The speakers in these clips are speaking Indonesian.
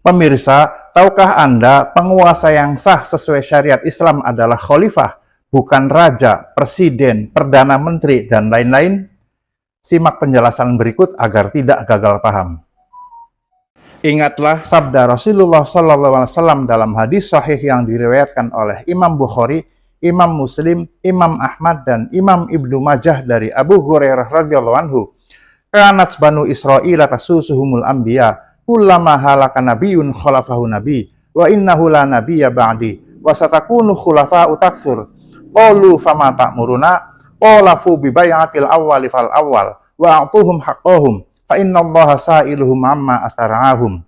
Pemirsa, tahukah Anda penguasa yang sah sesuai syariat Islam adalah khalifah, bukan raja, presiden, perdana menteri, dan lain-lain? Simak penjelasan berikut agar tidak gagal paham. Ingatlah sabda Rasulullah SAW dalam hadis sahih yang diriwayatkan oleh Imam Bukhari, Imam Muslim, Imam Ahmad, dan Imam Ibnu Majah dari Abu Hurairah radhiyallahu anhu. Kanat banu Israil tasusuhumul anbiya, kullama halaka nabiyyun khalafahu nabi, wa innahu la nabiyya ba'di, wa satakunu khulafa'u takthur. Qalu fama ta'muruna? Qala fu bi bai'atil awwali fal awwal, wa a'tuhum haqqahum, fa innallaha sa'iluhum amma astara'ahum.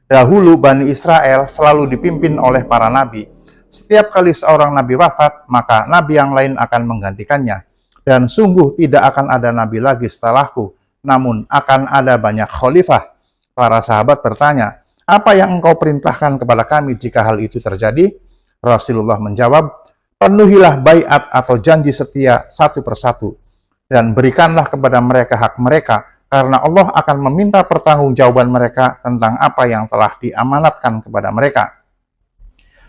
Dahulu Bani Israel selalu dipimpin oleh para nabi. Setiap kali seorang nabi wafat, maka nabi yang lain akan menggantikannya. Dan sungguh tidak akan ada nabi lagi setelahku, namun akan ada banyak khalifah. Para sahabat bertanya, apa yang engkau perintahkan kepada kami jika hal itu terjadi? Rasulullah menjawab, penuhilah baiat atau janji setia satu persatu, dan berikanlah kepada mereka hak mereka, karena Allah akan meminta pertanggungjawaban mereka tentang apa yang telah diamanatkan kepada mereka.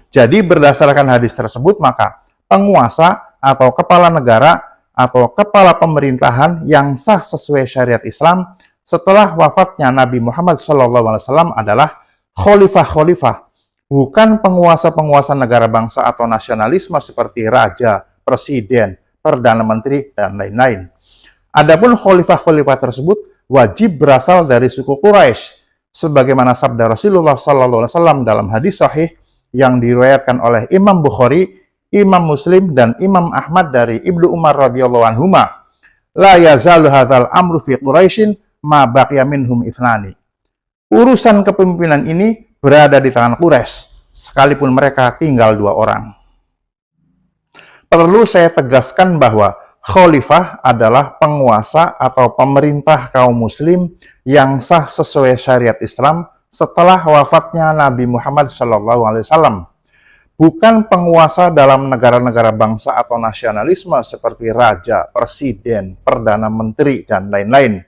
Jadi berdasarkan hadis tersebut, maka penguasa atau kepala negara atau kepala pemerintahan yang sah sesuai syariat Islam setelah wafatnya Nabi Muhammad SAW adalah khalifah-khalifah, bukan penguasa-penguasa negara bangsa atau nasionalisme seperti raja, presiden, perdana menteri, dan lain-lain. Adapun khalifah-khalifah tersebut wajib berasal dari suku Quraisy, sebagaimana sabda Rasulullah SAW dalam hadis sahih yang diriwayatkan oleh Imam Bukhari, Imam Muslim, dan Imam Ahmad dari Ibnu Umar radhiyallahu anhuma. La yazalu hadzal amru fi Quraisyin ma baqiya minhum ithnani. Urusan kepemimpinan ini berada di tangan Quraisy, sekalipun mereka tinggal 2 orang. Perlu saya tegaskan bahwa khalifah adalah penguasa atau pemerintah kaum muslim yang sah sesuai syariat Islam setelah wafatnya Nabi Muhammad SAW. Bukan penguasa dalam negara-negara bangsa atau nasionalisme seperti raja, presiden, perdana menteri, dan lain-lain.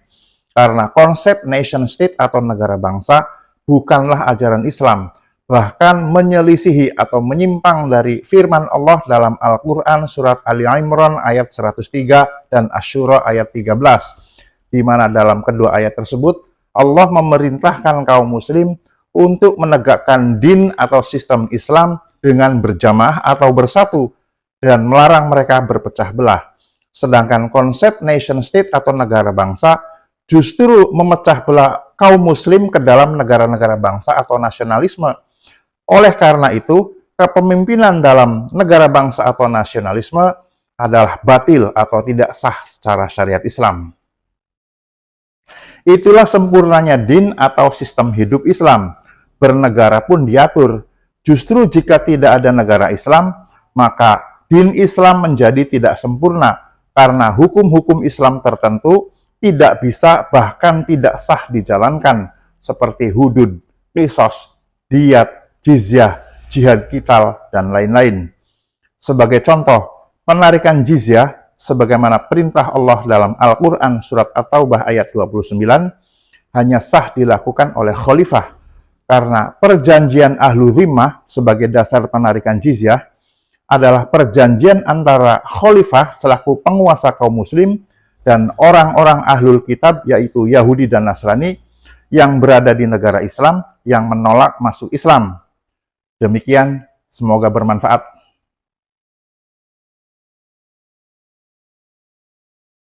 Karena konsep nation state atau negara bangsa bukanlah ajaran Islam, bahkan menyelisihi atau menyimpang dari firman Allah dalam Al-Quran surat Ali Imran ayat 103 dan Asy-Syura ayat 13, di mana dalam kedua ayat tersebut Allah memerintahkan kaum muslim untuk menegakkan din atau sistem Islam dengan berjamaah atau bersatu dan melarang mereka berpecah belah. Sedangkan konsep nation state atau negara bangsa justru memecah belah kaum muslim ke dalam negara-negara bangsa atau nasionalisme. Oleh karena itu, kepemimpinan dalam negara bangsa atau nasionalisme adalah batil atau tidak sah secara syariat Islam. Itulah sempurnanya din atau sistem hidup Islam. Bernegara pun diatur. Justru jika tidak ada negara Islam, maka din Islam menjadi tidak sempurna karena hukum-hukum Islam tertentu tidak bisa bahkan tidak sah dijalankan seperti hudud, qisas, diyat, jizyah, jihad qital, dan lain-lain. Sebagai contoh, penarikan jizyah sebagaimana perintah Allah dalam Al-Quran surat At-Taubah ayat 29 hanya sah dilakukan oleh khalifah karena perjanjian ahlu dhimmah sebagai dasar penarikan jizyah adalah perjanjian antara khalifah selaku penguasa kaum muslim dan orang-orang ahlul kitab yaitu Yahudi dan Nasrani yang berada di negara Islam yang menolak masuk Islam. Demikian, semoga bermanfaat.